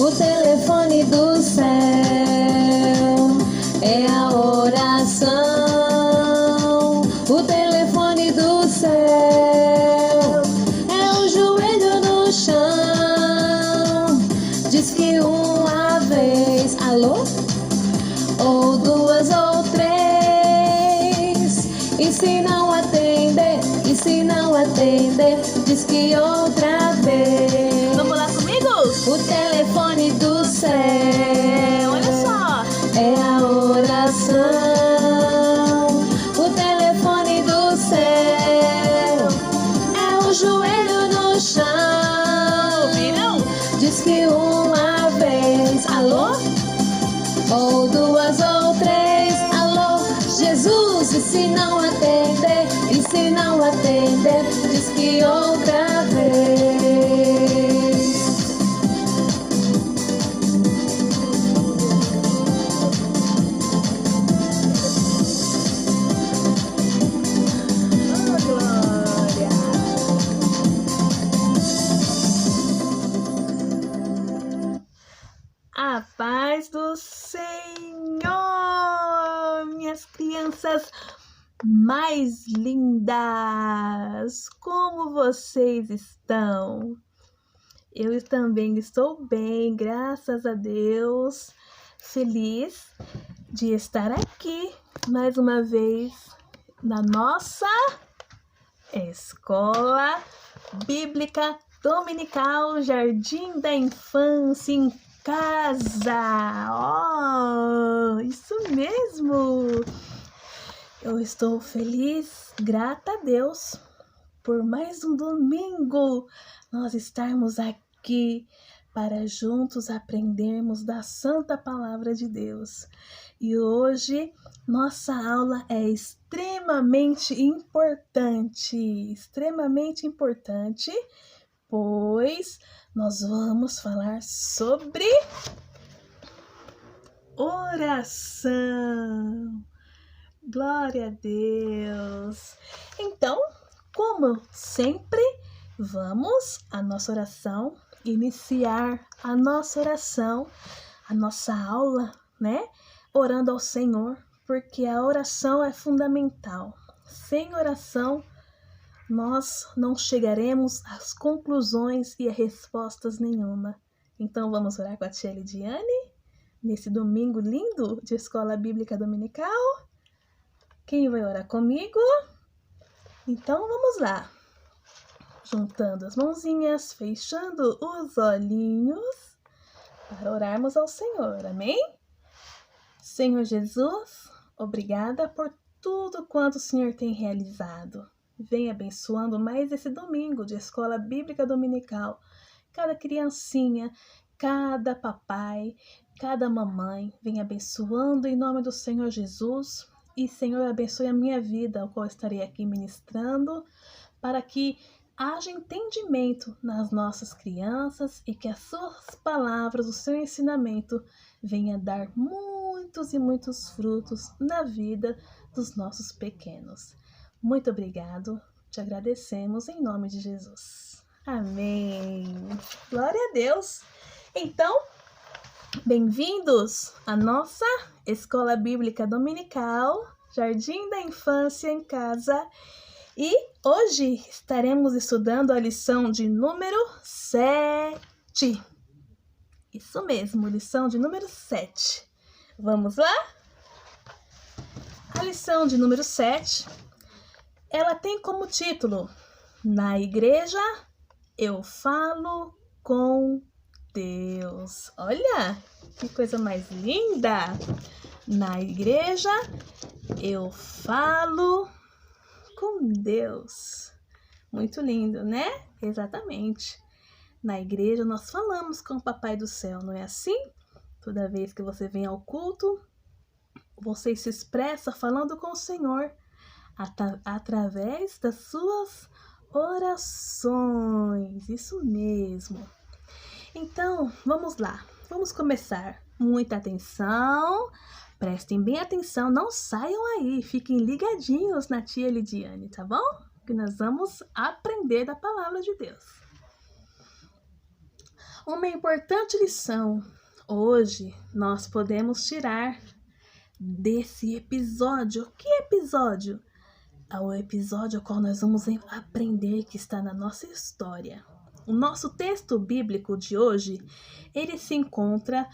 O telefone do céu é a oração. O telefone do céu é o joelho no chão. Diz que uma vez, alô? Ou duas ou três. E se não atender, diz que outra vez. Vamos lá comigo? O telefone do céu, Olha só. é a oração. O telefone do céu é o joelho no chão. Ouviram? Diz que uma vez, alô? Ou duas ou três, alô? Jesus, e se não atender, diz que outra vez. Oh, glória. A paz do Senhor, minhas crianças mais lindas, como vocês estão? Eu também estou bem, graças a Deus, feliz de estar aqui mais uma vez na nossa Escola Bíblica Dominical Jardim da Infância em Casa. Oh, isso mesmo! Eu estou feliz, grata a Deus, por mais um domingo nós estarmos aqui para juntos aprendermos da Santa Palavra de Deus. E hoje nossa aula é extremamente importante, pois nós vamos falar sobre oração. Glória a Deus! Então, como sempre, vamos à nossa oração, iniciar a nossa oração, a nossa aula, né? Orando ao Senhor, porque a oração é fundamental. Sem oração, nós não chegaremos às conclusões e a respostas nenhuma. Então, vamos orar com a tia Lidiane, nesse domingo lindo de Escola Bíblica Dominical. Quem vai orar comigo? Então vamos lá. Juntando as mãozinhas, fechando os olhinhos para orarmos ao Senhor. Amém? Senhor Jesus, obrigada por tudo quanto o Senhor tem realizado. Vem abençoando mais esse domingo de Escola Bíblica Dominical. Cada criancinha, cada papai, cada mamãe, vem abençoando em nome do Senhor Jesus. E, Senhor, abençoe a minha vida, ao qual estarei aqui ministrando, para que haja entendimento nas nossas crianças e que as suas palavras, o seu ensinamento, venha dar muitos e muitos frutos na vida dos nossos pequenos. Muito obrigado, te agradecemos em nome de Jesus. Amém. Glória a Deus. Então, bem-vindos à nossa Escola Bíblica Dominical, Jardim da Infância em Casa. E hoje estaremos estudando a lição de número 7. Isso mesmo, lição de número 7. Vamos lá? A lição de número 7, ela tem como título: Na igreja eu falo com Deus. Olha, que coisa mais linda! Na igreja eu falo com Deus. Muito lindo, né? Exatamente. Na igreja nós falamos com o Papai do Céu, não é assim? Toda vez que você vem ao culto, você se expressa falando com o Senhor através das suas orações. Isso mesmo. Então, vamos lá. Vamos começar. Muita atenção. Prestem bem atenção. Não saiam aí. Fiquem ligadinhos na tia Lidiane, tá bom? Que nós vamos aprender da palavra de Deus. Uma importante lição hoje nós podemos tirar desse episódio. Que episódio? É o episódio ao qual nós vamos aprender que está na nossa história. O nosso texto bíblico de hoje, ele se encontra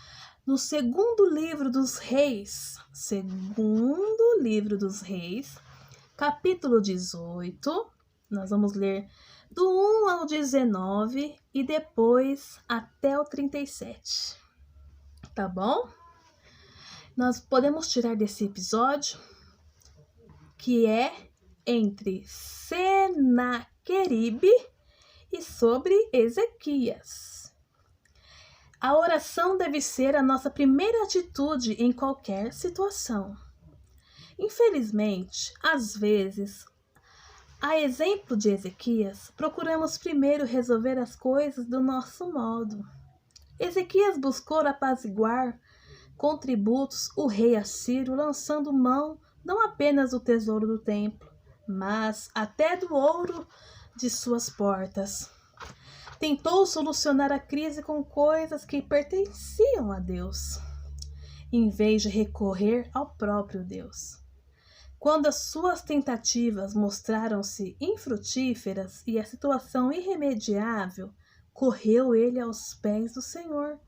no segundo livro dos Reis. Segundo livro dos Reis, capítulo 18. Nós vamos ler do 1 ao 19 e depois até o 37. Tá bom? Nós podemos tirar desse episódio que é entre Senaqueribe e sobre Ezequias. A oração deve ser a nossa primeira atitude em qualquer situação. Infelizmente, às vezes, a exemplo de Ezequias, procuramos primeiro resolver as coisas do nosso modo. Ezequias buscou apaziguar com tributos o rei Assírio, lançando mão não apenas do tesouro do templo, mas até do ouro de suas portas. Tentou solucionar a crise com coisas que pertenciam a Deus, em vez de recorrer ao próprio Deus. Quando as suas tentativas mostraram-se infrutíferas e a situação irremediável, correu ele aos pés do Senhor,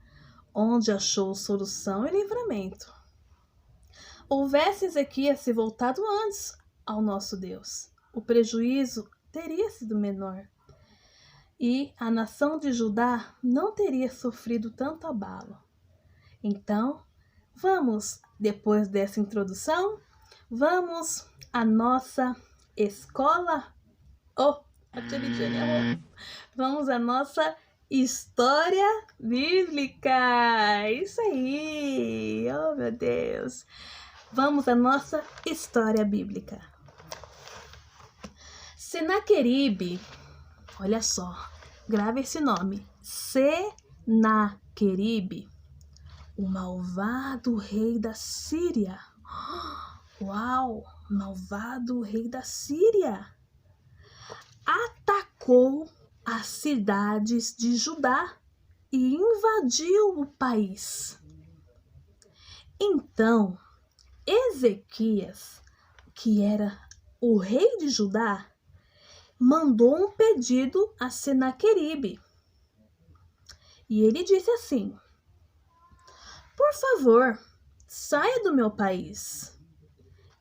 onde achou solução e livramento. Houvesse Ezequias se voltado antes ao nosso Deus, o prejuízo teria sido menor, e a nação de Judá não teria sofrido tanto abalo. Então, vamos, depois dessa introdução, vamos à nossa escola. Vamos à nossa história bíblica. Isso aí. Oh, meu Deus. Vamos à nossa história bíblica. Senaqueribe, olha só, grave esse nome. Senaqueribe, o malvado rei da Síria. Uau, malvado rei da Síria. Atacou as cidades de Judá e invadiu o país. Então, Ezequias, que era o rei de Judá, mandou um pedido a Senaqueribe. E ele disse assim: por favor, saia do meu país,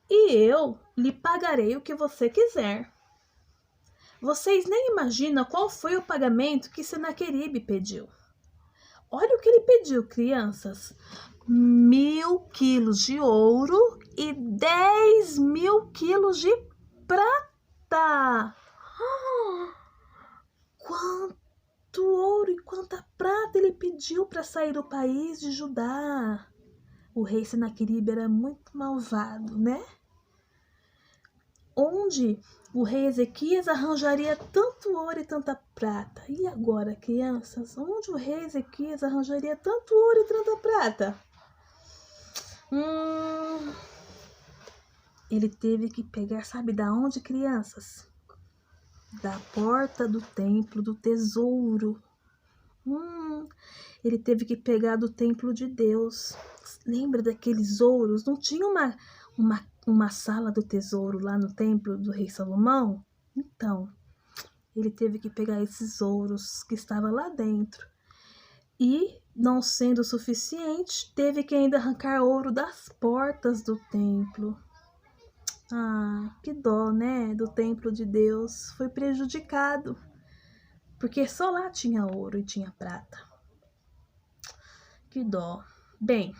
e eu lhe pagarei o que você quiser. Vocês nem imaginam qual foi o pagamento que Senaqueribe pediu. Olha o que ele pediu, crianças. 1.000 quilos de ouro e 10.000 quilos de prata. Quanto ouro e quanta prata ele pediu para sair do país de Judá. O rei Senaqueribe era muito malvado, né? Onde o rei Ezequias arranjaria tanto ouro e tanta prata? E agora, crianças, onde o rei Ezequias arranjaria tanto ouro e tanta prata? Ele teve que pegar, sabe da onde, crianças? Da porta do templo do tesouro. Ele teve que pegar do templo de Deus. Lembra daqueles ouros? Não tinha uma sala do tesouro lá no templo do rei Salomão? Então, ele teve que pegar esses ouros que estavam lá dentro. E, não sendo suficiente, teve que ainda arrancar ouro das portas do templo. Ah, que dó, né? Do templo de Deus. Foi prejudicado, porque só lá tinha ouro e tinha prata. Que dó. Bem,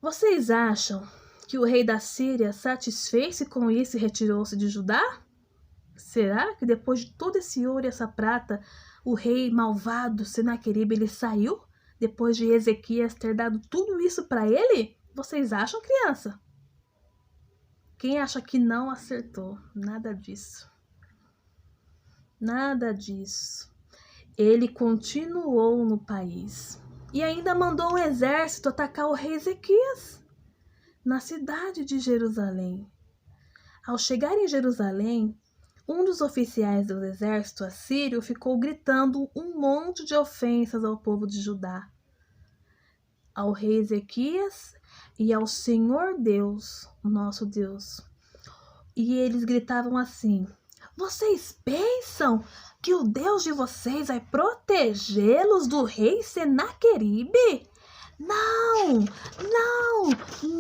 vocês acham que o rei da Síria satisfez-se com isso e retirou-se de Judá? Será que depois de todo esse ouro e essa prata, o rei malvado Senaqueribe ele saiu? Depois de Ezequias ter dado tudo isso para ele? Vocês acham, criança? Quem acha que não acertou? Nada disso. Nada disso. Ele continuou no país e ainda mandou um exército atacar o rei Ezequias na cidade de Jerusalém. Ao chegar em Jerusalém, Um dos oficiais do exército assírio ficou gritando um monte de ofensas ao povo de Judá, ao rei Ezequias e ao Senhor Deus, o nosso Deus. E eles gritavam assim: vocês pensam que o Deus de vocês vai protegê-los do rei Senaqueribe? Não, não,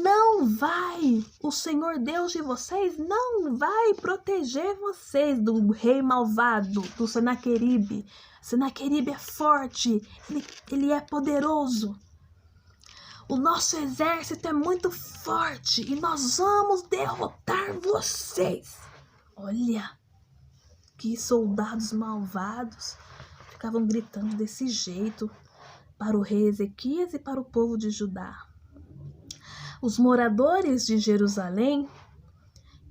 não vai. O Senhor Deus de vocês não vai proteger vocês do rei malvado, do Senaqueribe. Senaqueribe é forte, ele é poderoso. O nosso exército é muito forte e nós vamos derrotar vocês. Olha, que soldados malvados ficavam gritando desse jeito para o rei Ezequias e para o povo de Judá. Os moradores de Jerusalém,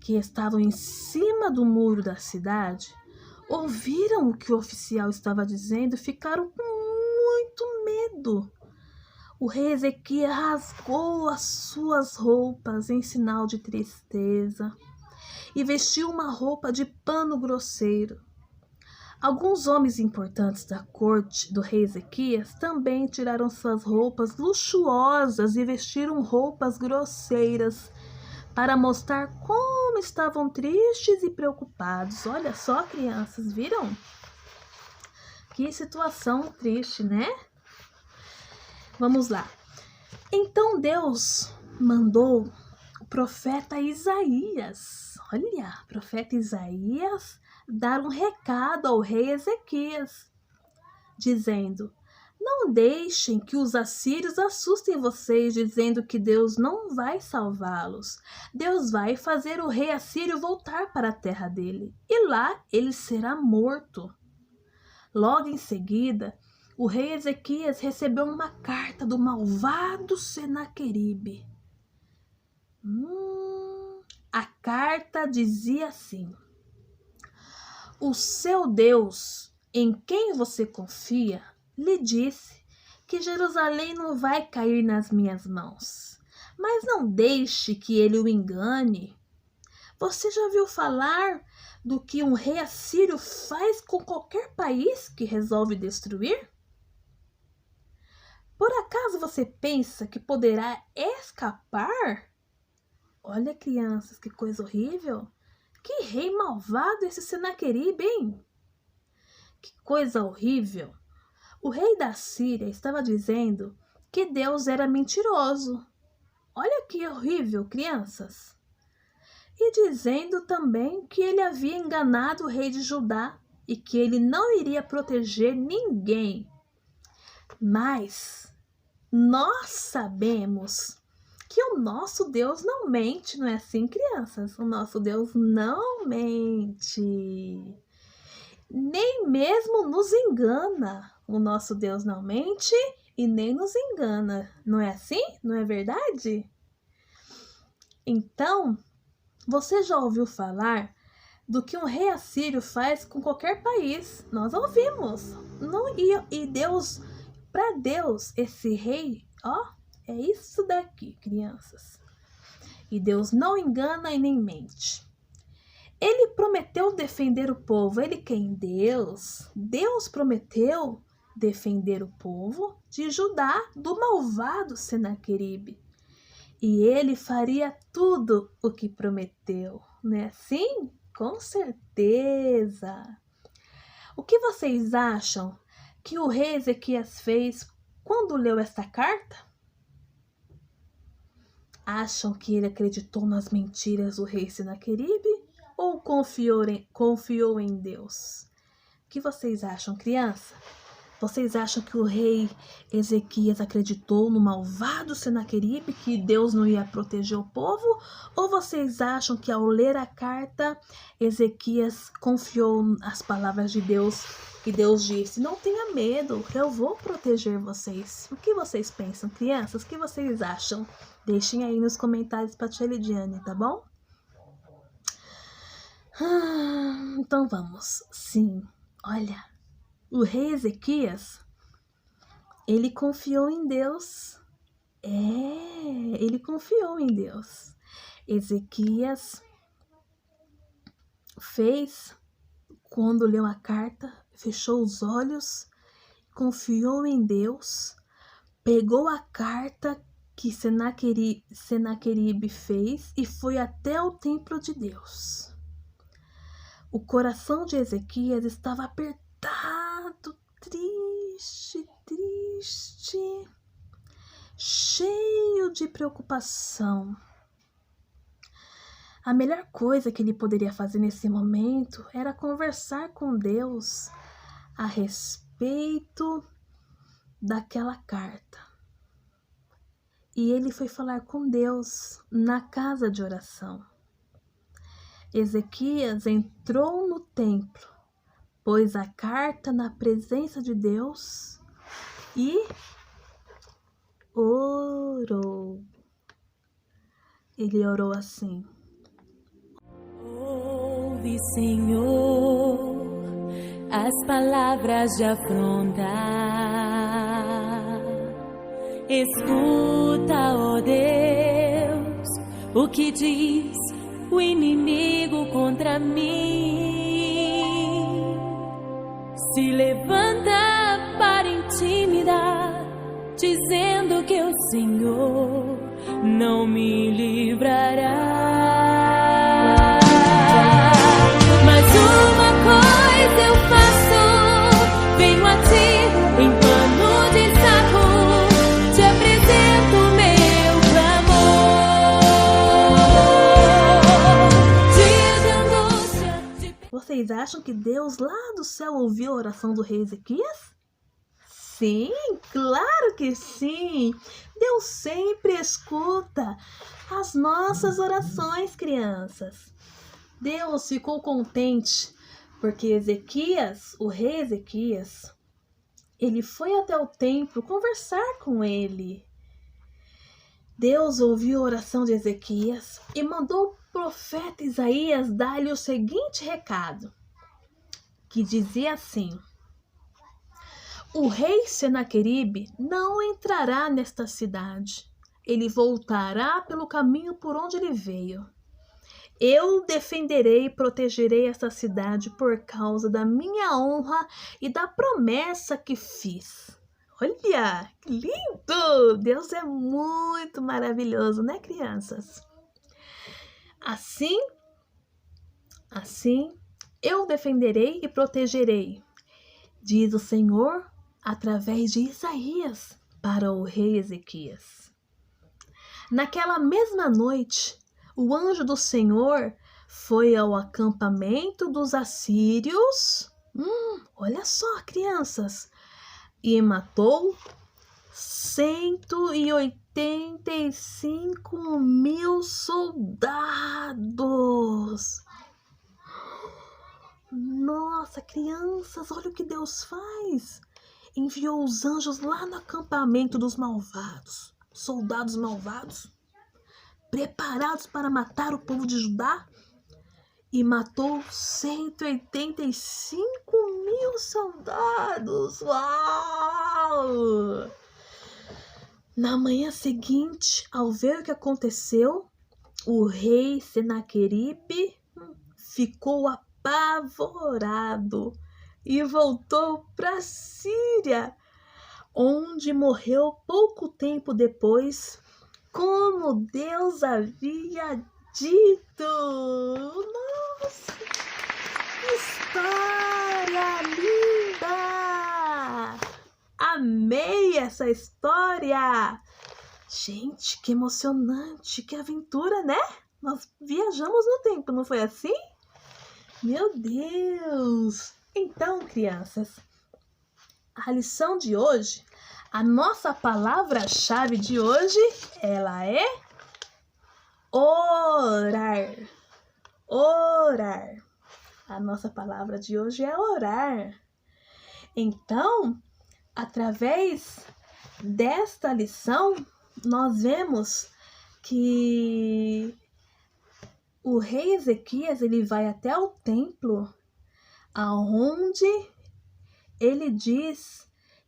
que estavam em cima do muro da cidade, ouviram o que o oficial estava dizendo e ficaram com muito medo. O rei Ezequias rasgou as suas roupas em sinal de tristeza e vestiu uma roupa de pano grosseiro. Alguns homens importantes da corte do rei Ezequias também tiraram suas roupas luxuosas e vestiram roupas grosseiras para mostrar como estavam tristes e preocupados. Olha só, crianças, viram? Que situação triste, né? Vamos lá. Então Deus mandou o profeta Isaías, olha, profeta Isaías, dar um recado ao rei Ezequias, dizendo: não deixem que os assírios assustem vocês, dizendo que Deus não vai salvá-los. Deus vai fazer o rei assírio voltar para a terra dele, e lá ele será morto. Logo em seguida, o rei Ezequias recebeu uma carta do malvado Senaqueribe. A carta dizia assim: o seu Deus, em quem você confia, lhe disse que Jerusalém não vai cair nas minhas mãos. Mas não deixe que ele o engane. Você já ouviu falar do que um rei assírio faz com qualquer país que resolve destruir? Por acaso você pensa que poderá escapar? Olha, crianças, que coisa horrível! Que rei malvado esse Senaqueribe, hein? Que coisa horrível! O rei da Síria estava dizendo que Deus era mentiroso. Olha que horrível, crianças! E dizendo também que ele havia enganado o rei de Judá e que ele não iria proteger ninguém. Mas nós sabemos que o nosso Deus não mente, não é assim, crianças? O nosso Deus não mente, nem mesmo nos engana. O nosso Deus não mente e nem nos engana, não é assim? Não é verdade? Então, você já ouviu falar do que um rei assírio faz com qualquer país? Nós ouvimos. Não, e Deus, para Deus, esse rei, ó, é isso daqui, crianças. E Deus não engana e nem mente. Ele prometeu defender o povo. Ele quem? Deus. Deus prometeu defender o povo de Judá do malvado Senaqueribe. E ele faria tudo o que prometeu, não é assim? Com certeza. O que vocês acham que o rei Ezequias fez quando leu esta carta? Acham que ele acreditou nas mentiras do rei Senaqueribe ou confiou em Deus? O que vocês acham, criança? Vocês acham que o rei Ezequias acreditou no malvado Senaqueribe, que Deus não ia proteger o povo? Ou vocês acham que ao ler a carta, Ezequias confiou nas palavras de Deus, que Deus disse: não tenha medo, eu vou proteger vocês? O que vocês pensam, crianças? O que vocês acham? Deixem aí nos comentários para a tia Lidiane, tá bom? Então vamos. Sim, olha. O rei Ezequias, ele confiou em Deus. Ele confiou em Deus. Ezequias fez quando leu a carta, fechou os olhos, confiou em Deus, pegou a carta que Senaqueribe fez e foi até o templo de Deus. O coração de Ezequias estava apertado, triste, cheio de preocupação. A melhor coisa que ele poderia fazer nesse momento era conversar com Deus a respeito daquela carta. E ele foi falar com Deus na casa de oração. Ezequias entrou no templo, pôs a carta na presença de Deus e orou. Ele orou assim: Ouve, Senhor, as palavras de afronta. Escuta, ó Deus, o que diz o inimigo contra mim. Se levanta para intimidar, dizendo que o Senhor não me livrará. Mas uma coisa eu faço, venho a ti em pano de saco, te apresento meu clamor. Dia de angústia. Vocês acham que Deus lá do céu ouviu a oração do rei Ezequias? Sim, claro que sim! Deus sempre escuta as nossas orações, crianças. Deus ficou contente porque Ezequias, o rei Ezequias, ele foi até o templo conversar com ele. Deus ouviu a oração de Ezequias e mandou o profeta Isaías dar-lhe o seguinte recado, que dizia assim: o rei Senaqueribe não entrará nesta cidade. Ele voltará pelo caminho por onde ele veio. Eu defenderei e protegerei esta cidade por causa da minha honra e da promessa que fiz. Olha, que lindo! Deus é muito maravilhoso, né, crianças? Assim, eu defenderei e protegerei, diz o Senhor através de Isaías para o rei Ezequias. Naquela mesma noite, o anjo do Senhor foi ao acampamento dos assírios, olha só, crianças, e matou 185.000 soldados. Nossa, crianças, olha o que Deus faz. Enviou os anjos lá no acampamento dos malvados, soldados malvados, preparados para matar o povo de Judá, e matou 185.000 soldados. Uau! Na manhã seguinte, ao ver o que aconteceu, o rei Senaqueribe ficou apavorado e voltou para a Síria, onde morreu pouco tempo depois, como Deus havia dito. Nossa, que história linda! Amei essa história! Gente, que emocionante, que aventura, né? Nós viajamos no tempo, não foi assim? Meu Deus! Então, crianças, a lição de hoje, a nossa palavra-chave de hoje, ela é orar. Orar. A nossa palavra de hoje é orar. Então, através desta lição, nós vemos que o rei Ezequias, ele vai até o templo, aonde ele diz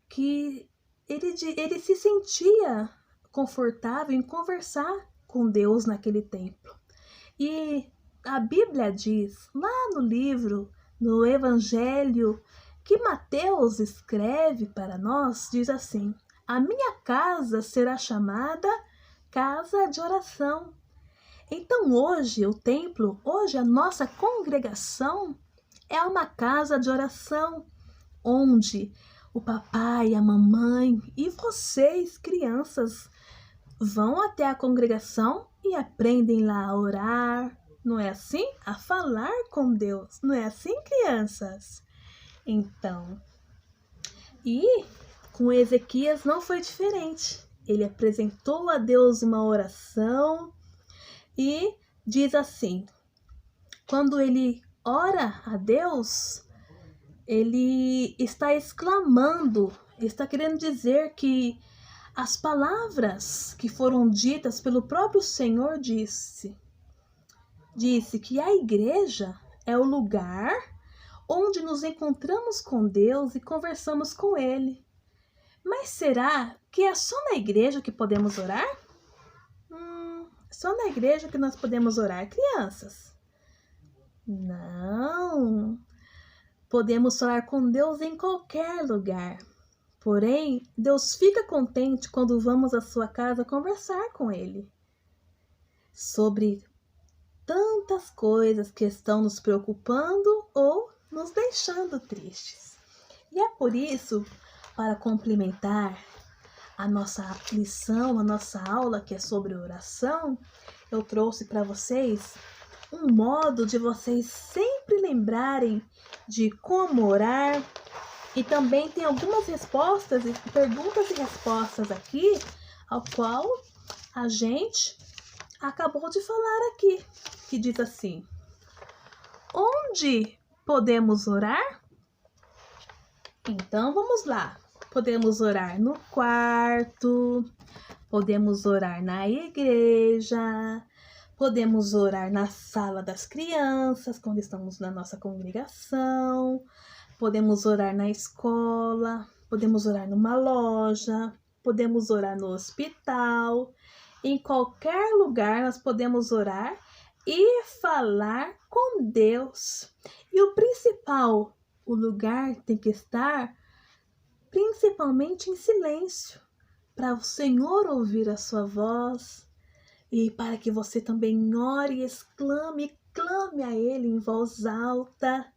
que ele se sentia confortável em conversar com Deus naquele templo. E a Bíblia diz, lá no livro no Evangelho que Mateus escreve para nós, diz assim: a minha casa será chamada casa de oração. Então hoje o templo, hoje a nossa congregação é uma casa de oração, onde o papai, a mamãe e vocês, crianças, vão até a congregação e aprendem lá a orar, não é assim? A falar com Deus, não é assim, crianças? Então, e com Ezequias não foi diferente. Ele apresentou a Deus uma oração e diz assim: quando ele ora a Deus, ele está exclamando, está querendo dizer que as palavras que foram ditas pelo próprio Senhor disse que a igreja é o lugar onde nos encontramos com Deus e conversamos com Ele. Mas será que é só na igreja que podemos orar? Só na igreja que nós podemos orar, crianças? Não! Podemos falar com Deus em qualquer lugar. Porém, Deus fica contente quando vamos à sua casa conversar com Ele sobre tantas coisas que estão nos preocupando ou nos deixando tristes. E é por isso, para complementar a nossa lição, a nossa aula que é sobre oração, eu trouxe para vocês um modo de vocês sempre lembrarem de como orar. E também tem algumas respostas, perguntas e respostas aqui, ao qual a gente acabou de falar aqui, que diz assim: onde podemos orar? Então vamos lá. Podemos orar no quarto, podemos orar na igreja, podemos orar na sala das crianças, quando estamos na nossa congregação, podemos orar na escola, podemos orar numa loja, podemos orar no hospital. Em qualquer lugar nós podemos orar e falar com Deus. E o principal, o lugar tem que estar principalmente em silêncio, para o Senhor ouvir a sua voz e para que você também ore e exclame, clame a Ele em voz alta.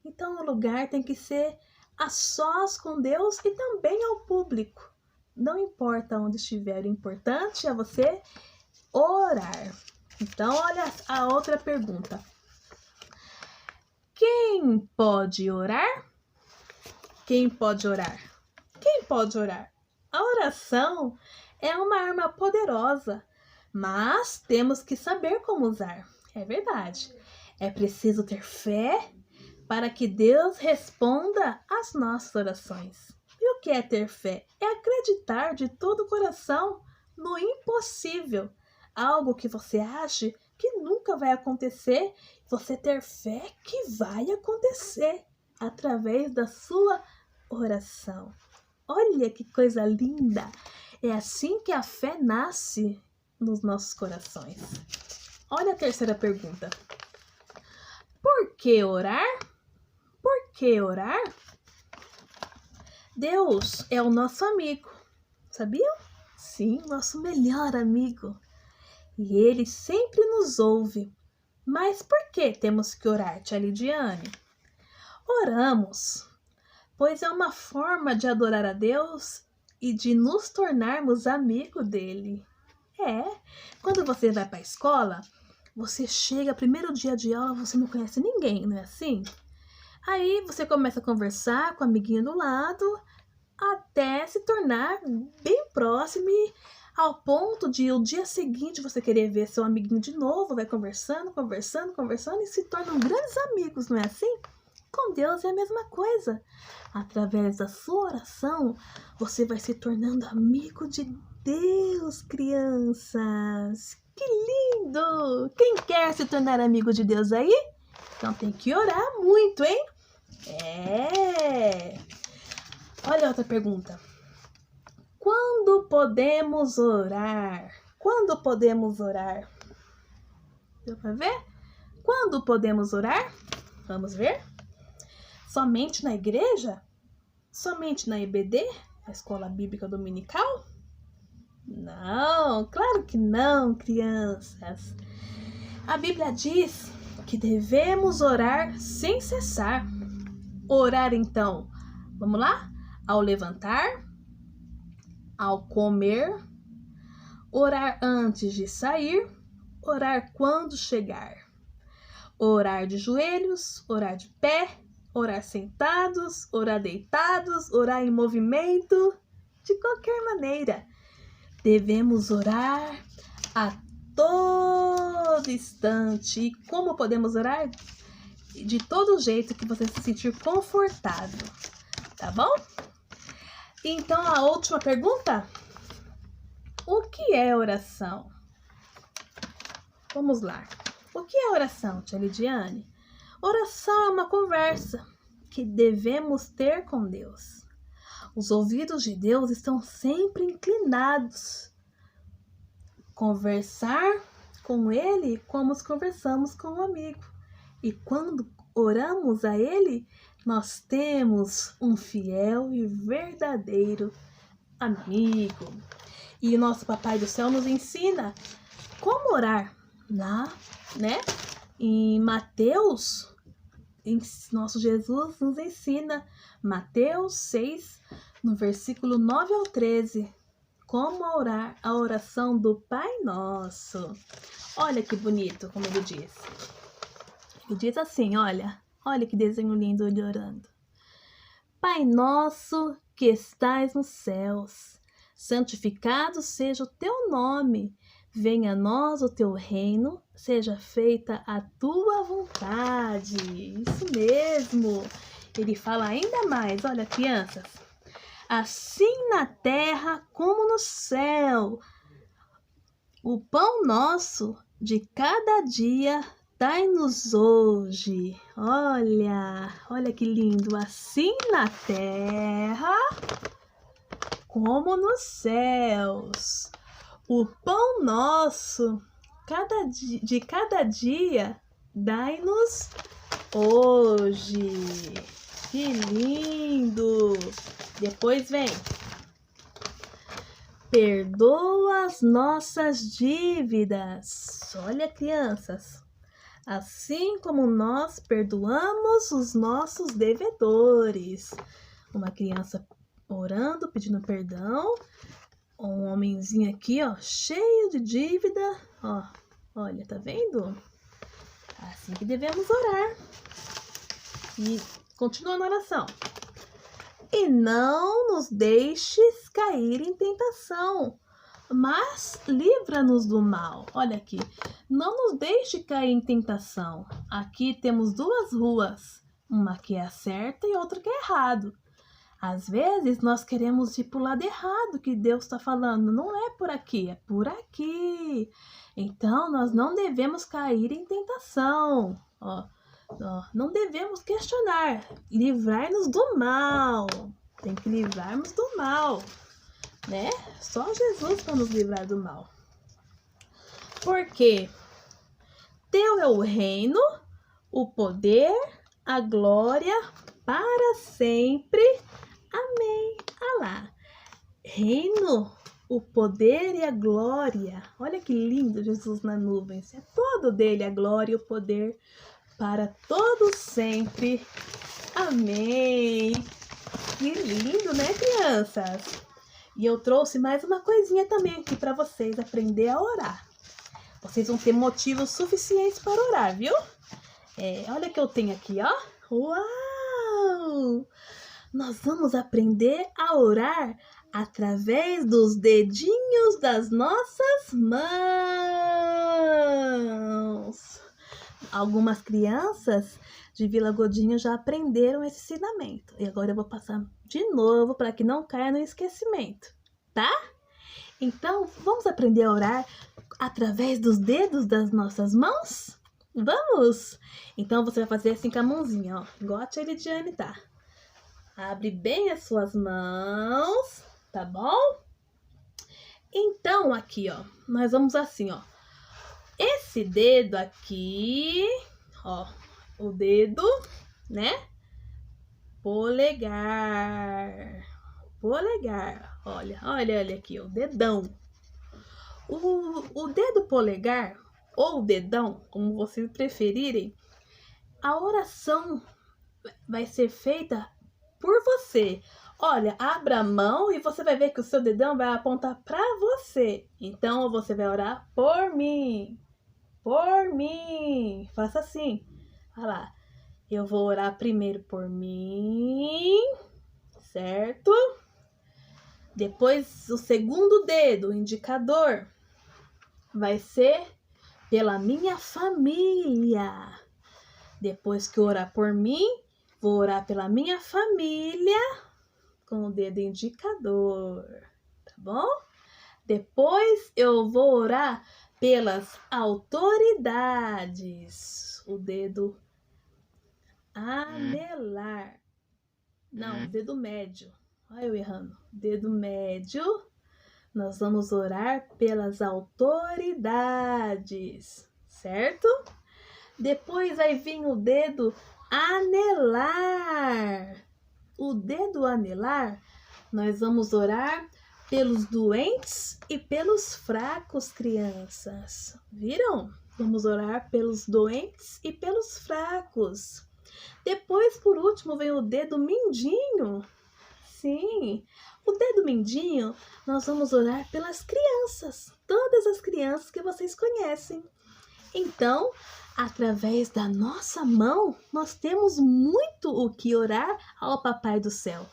Então o lugar tem que ser a sós com Deus e também ao público. Não importa onde estiver, o importante é você orar. Então olha a outra pergunta. Quem pode orar? Quem pode orar? Quem pode orar? A oração é uma arma poderosa, mas temos que saber como usar. É verdade. É preciso ter fé para que Deus responda às nossas orações. E o que é ter fé? É acreditar de todo o coração no impossível. Algo que você acha que nunca vai acontecer, você ter fé que vai acontecer através da sua oração. Olha que coisa linda! É assim que a fé nasce nos nossos corações. Olha a terceira pergunta. Por que orar? Por que orar? Deus é o nosso amigo, sabiam? Sim, nosso melhor amigo. E Ele sempre nos ouve. Mas por que temos que orar, tia Lidiane? Oramos, pois é uma forma de adorar a Deus e de nos tornarmos amigos dele. Quando você vai para a escola, você chega, primeiro dia de aula, você não conhece ninguém, não é assim? Aí você começa a conversar com o amiguinho do lado, até se tornar bem próximo e ao ponto de o dia seguinte você querer ver seu amiguinho de novo, vai conversando e se tornam grandes amigos, não é assim? Com Deus é a mesma coisa. Através da sua oração, você vai se tornando amigo de Deus, crianças. Que lindo! Quem quer se tornar amigo de Deus aí? Então tem que orar muito, hein? Olha outra pergunta. Quando podemos orar? Quando podemos orar? Deu para ver? Quando podemos orar? Vamos ver? Somente na igreja? Somente na EBD? A Escola Bíblica Dominical? Não, claro que não, crianças. A Bíblia diz que devemos orar sem cessar. Orar então, vamos lá? Ao levantar, ao comer, orar antes de sair, orar quando chegar. Orar de joelhos, orar de pé, orar sentados, orar deitados, orar em movimento, de qualquer maneira. Devemos orar a todo instante. E como podemos orar? De todo jeito que você se sentir confortável, tá bom? Então, a última pergunta. O que é oração? Vamos lá. O que é oração, tia Lidiane? Oração é uma conversa que devemos ter com Deus. Os ouvidos de Deus estão sempre inclinados. Conversar com Ele como conversamos com um amigo. E quando oramos a Ele, nós temos um fiel e verdadeiro amigo. E o nosso Papai do Céu nos ensina como orar. Lá, né? Em Mateus, nosso Jesus nos ensina, Mateus 6, no versículo 9 ao 13, como orar a oração do Pai Nosso. Olha que bonito, como ele diz. Ele diz assim, olha que desenho lindo ele orando. Pai nosso que estais nos céus, santificado seja o teu nome. Venha a nós o teu reino, seja feita a tua vontade. Isso mesmo. Ele fala ainda mais, olha, crianças. Assim na terra como no céu. O pão nosso de cada dia dai-nos hoje. Olha que lindo. Assim na terra como nos céus. O pão nosso de cada dia dai-nos hoje. Que lindo! Depois vem. Perdoa as nossas dívidas. Olha, crianças. Assim como nós perdoamos os nossos devedores. Uma criança orando, pedindo perdão. Um homenzinho aqui, ó, cheio de dívida. Ó, olha, tá vendo? Assim que devemos orar. E continua na oração. E não nos deixes cair em tentação, mas livra-nos do mal. Olha aqui. Não nos deixe cair em tentação. Aqui temos duas ruas. Uma que é a certa e outra que é errado. Às vezes nós queremos ir para o lado errado que Deus está falando. Não é por aqui, é por aqui. Então nós não devemos cair em tentação. Não devemos questionar. Livrar-nos do mal. Tem que livrarmos do mal, né? Só Jesus para nos livrar do mal. Porque teu é o reino, o poder, a glória para sempre. Amém. Alá. Reino, o poder e a glória. Olha que lindo Jesus na nuvem. É todo dele a glória e o poder para todos sempre. Amém. Que lindo, né, crianças? E eu trouxe mais uma coisinha também aqui para vocês aprender a orar. Vocês vão ter motivos suficientes para orar, viu? Olha o que eu tenho aqui, ó. Uau! Nós vamos aprender a orar através dos dedinhos das nossas mãos. Algumas crianças de Vila Godinho já aprenderam esse ensinamento. E agora eu vou passar de novo para que não caia no esquecimento, tá? Então, vamos aprender a orar através dos dedos das nossas mãos? Vamos? Então, você vai fazer assim com a mãozinha, ó. Igual a tia Lidiane, tá? Abre bem as suas mãos, tá bom? Então, aqui, ó, nós vamos assim, ó. Esse dedo aqui, ó, o dedo, né? polegar. Polegar. Olha aqui, o dedão. O dedo polegar, ou o dedão, como vocês preferirem, a oração vai ser feita por você. Olha, abra a mão e você vai ver que o seu dedão vai apontar para você. Então, você vai orar por mim. Por mim. Faça assim. Olha lá. Eu vou orar primeiro por mim. Certo? Depois, o segundo dedo, o indicador, vai ser pela minha família. Depois que eu orar por mim, vou orar pela minha família com o dedo indicador, tá bom? Depois eu vou orar pelas autoridades, o dedo anelar. Não, dedo médio. Olha eu errando. Dedo médio. Nós vamos orar pelas autoridades, certo? Depois vai vir o dedo anelar. O dedo anelar, nós vamos orar pelos doentes e pelos fracos, crianças. Viram? Vamos orar pelos doentes e pelos fracos. Depois, por último, vem o dedo mindinho. Sim, o dedo mindinho, nós vamos orar pelas crianças, todas as crianças que vocês conhecem. Então, através da nossa mão, nós temos muito o que orar ao Papai do Céu.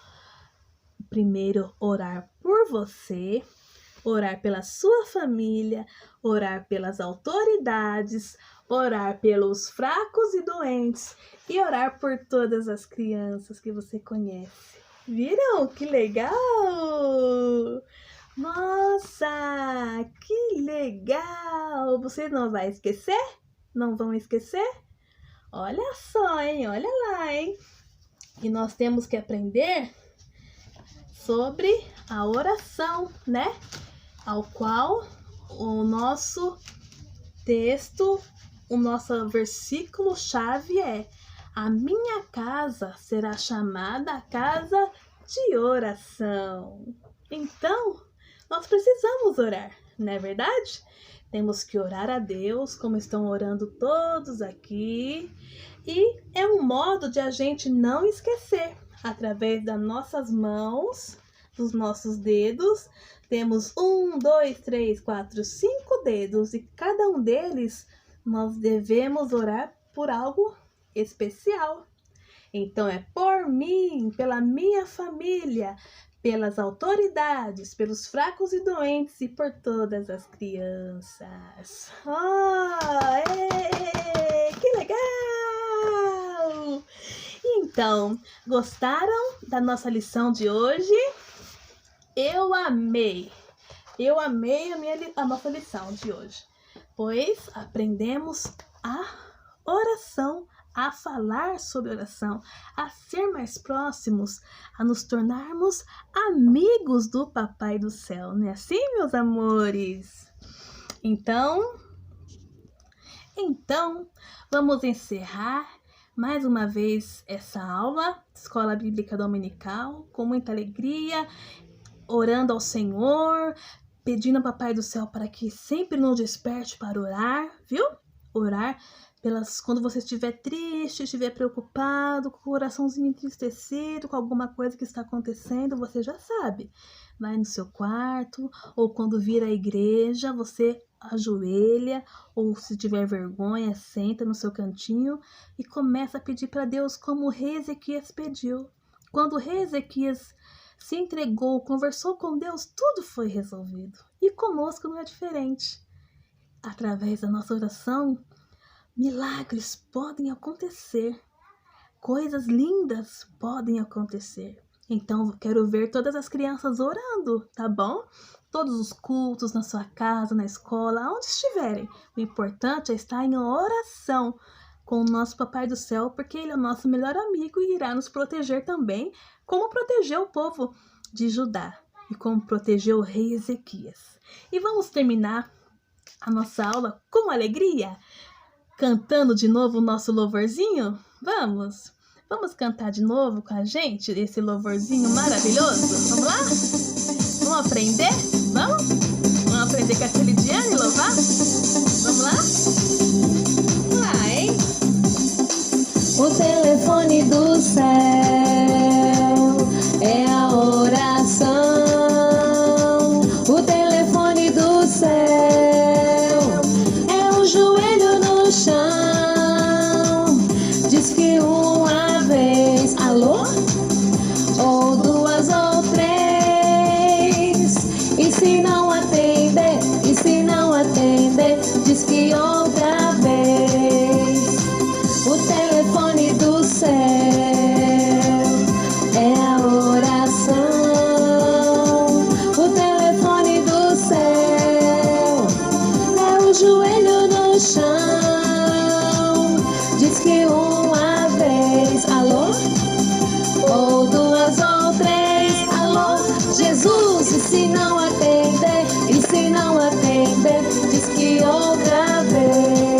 Primeiro, orar por você, orar pela sua família, orar pelas autoridades, orar pelos fracos e doentes e orar por todas as crianças que você conhece. Viram? Que legal! Nossa, que legal! Vocês não vão esquecer? Não vão esquecer? Olha só, hein? Olha lá, hein? E nós temos que aprender sobre a oração, né? Ao qual o nosso texto, o nosso versículo-chave é: a minha casa será chamada casa de oração. Então, nós precisamos orar, não é verdade? Temos que orar a Deus, como estão orando todos aqui. E é um modo de a gente não esquecer. Através das nossas mãos, dos nossos dedos, temos 1, 2, 3, 4, 5 dedos. E cada um deles, nós devemos orar por algo especial. Então é por mim, pela minha família, pelas autoridades, pelos fracos e doentes e por todas as crianças. Que legal! Então, gostaram da nossa lição de hoje? Eu amei a nossa lição de hoje, pois aprendemos a oração, a falar sobre oração, a ser mais próximos, a nos tornarmos amigos do Papai do Céu, não é assim, meus amores? Então, vamos encerrar mais uma vez essa aula, Escola Bíblica Dominical, com muita alegria, orando ao Senhor, pedindo ao Papai do Céu para que sempre nos desperte para orar, viu? Orar quando você estiver triste, estiver preocupado, com o coraçãozinho entristecido, com alguma coisa que está acontecendo, você já sabe. Vai no seu quarto, ou quando vir à igreja, você ajoelha, ou se tiver vergonha, senta no seu cantinho e começa a pedir para Deus como o rei Ezequias pediu. Quando o rei Ezequias se entregou, conversou com Deus, tudo foi resolvido. E conosco não é diferente. Através da nossa oração, milagres podem acontecer, coisas lindas podem acontecer. Então, eu quero ver todas as crianças orando, tá bom? Todos os cultos na sua casa, na escola, onde estiverem. O importante é estar em oração com o nosso Papai do Céu, porque Ele é o nosso melhor amigo e irá nos proteger também, como protegeu o povo de Judá e como protegeu o rei Ezequias. E vamos terminar a nossa aula com alegria? Cantando de novo o nosso louvorzinho? Vamos! Vamos cantar de novo com a gente esse louvorzinho maravilhoso? Vamos lá? Vamos aprender? Vamos? Vamos aprender com a Lidiane e louvar? Vamos lá? Vai! O telefone do céu é a oração. O telefone do céu é o joelho no chão. Diz que uma vez, alô? Ou duas ou três. E se não atender, diz que outra vez. O telefone do céu é a oração. O telefone do céu é o joelho no chão. Diz que uma vez, alô? Ou duas ou três, alô? Jesus, e se não atender, diz que outra vez.